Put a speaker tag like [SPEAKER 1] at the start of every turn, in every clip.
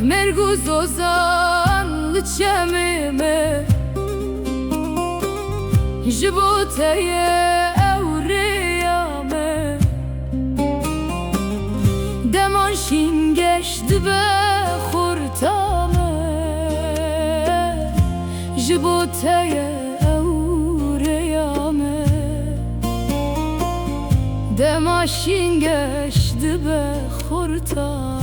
[SPEAKER 1] مرگوز ozan لچمه جبوته اوريامه دمانشین گشت به خورتامه جبوته اوريامه دمانشین گشت به خورتامه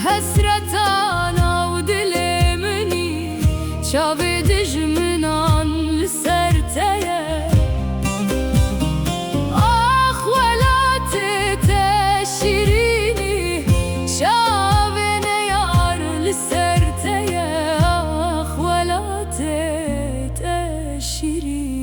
[SPEAKER 1] حسرتانا و دل منی چاوی دژمنان لسرتیه آخ ولات تشیرینی چاوی نیار لسرتیه آخ ولات تشیرینی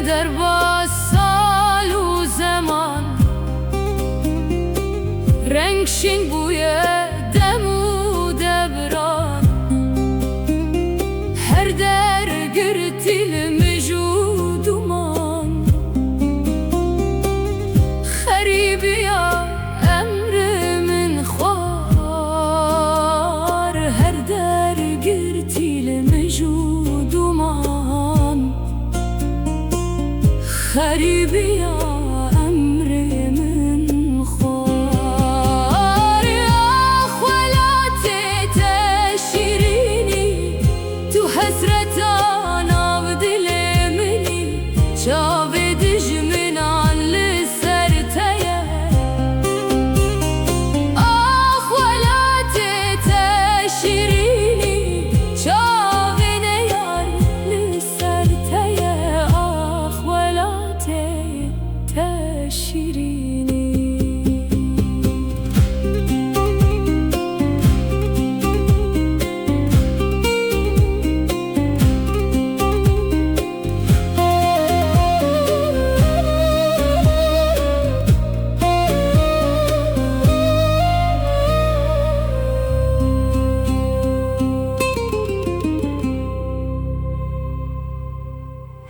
[SPEAKER 1] در با سال و زمان رنگشین بوی دم و دبران هر در گرتیل مجود و من خریبی یا امر من خوار هر در گرتیل مجود و من خریبی